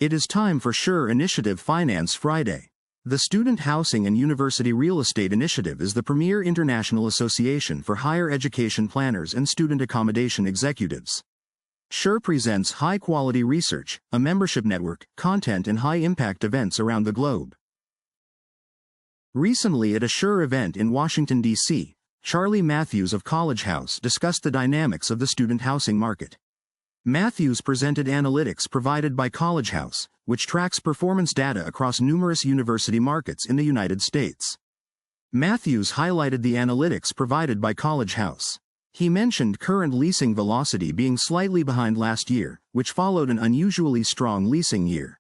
It is time for SHURE Initiative Finance Friday. The Student Housing and University Real Estate Initiative is the premier international association for higher education planners and student accommodation executives. SHURE presents high-quality research, a membership network, content and high-impact events around the globe. Recently at a SHURE event in Washington, D.C., Charlie Matthews of College House discussed the dynamics of the student housing market. Matthews presented analytics provided by College House, which tracks performance data across numerous university markets in the United States. Matthews highlighted the analytics provided by College House. He mentioned current leasing velocity being slightly behind last year, which followed an unusually strong leasing year.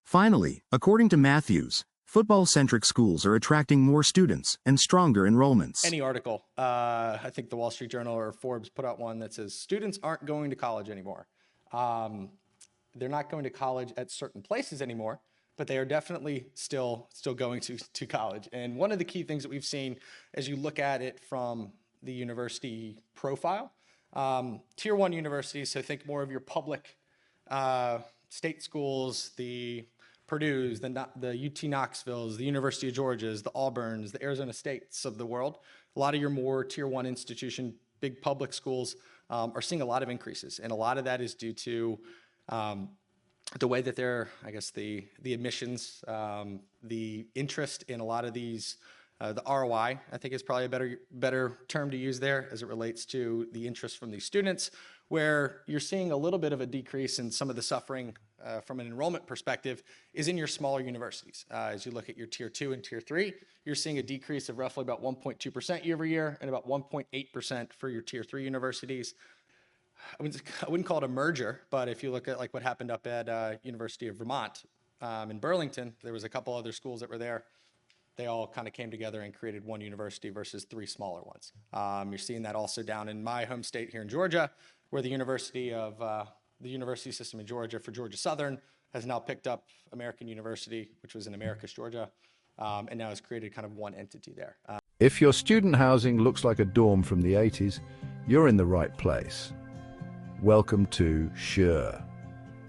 Finally, according to Matthews, football-centric schools are attracting more students and stronger enrollments. Any article, I think the Wall Street Journal or Forbes put out one that says students aren't going to college anymore. They're not going to college at certain places anymore, but they are definitely still going to college. And one of the key things that we've seen as you look at it from the university profile, tier one universities, so think more of your public state schools, the Purdue's, the UT Knoxville's, the University of Georgia's, the Auburn's, the Arizona States of the world. A lot of your more tier one institution, big public schools are seeing a lot of increases. And a lot of that is due to the way that they're, I guess, the admissions, the interest in a lot of these, the ROI, I think is probably a better term to use there as it relates to the interest from these students, where you're seeing a little bit of a decrease in some of the suffering from an enrollment perspective is in your smaller universities. As you look at your tier 2 and tier 3, you're seeing a decrease of roughly about 1.2% year over year and about 1.8% for your tier 3 universities. I wouldn't call it a merger, but if you look at like what happened up at University of Vermont in Burlington, there was a couple other schools that were there. They all kind of came together and created one university versus 3 smaller ones. You're seeing that also down in my home state here in Georgia, where the university system in Georgia for Georgia Southern has now picked up American University, which was in Americus, Georgia, and now has created kind of one entity there. If your student housing looks like a dorm from the 80s, you're in the right place. Welcome to SHURE.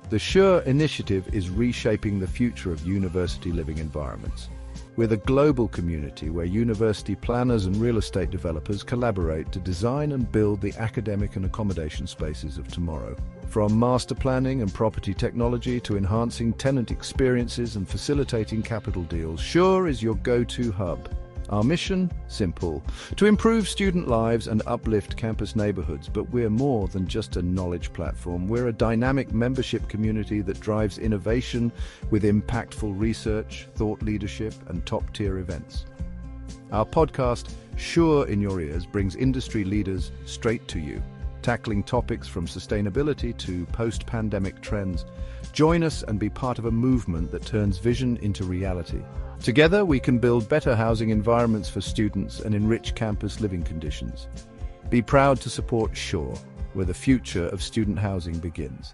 The SHURE Initiative is reshaping the future of university living environments. We're the global community where university planners and real estate developers collaborate to design and build the academic and accommodation spaces of tomorrow. From master planning and property technology to enhancing tenant experiences and facilitating capital deals, SHURE is your go-to hub. Our mission? Simple. To improve student lives and uplift campus neighborhoods, but we're more than just a knowledge platform. We're a dynamic membership community that drives innovation with impactful research, thought leadership, and top-tier events. Our podcast, SHURE in Your Ears, brings industry leaders straight to you, tackling topics from sustainability to post-pandemic trends. Join us and be part of a movement that turns vision into reality. Together, we can build better housing environments for students and enrich campus living conditions. Be proud to support SHURE, where the future of student housing begins.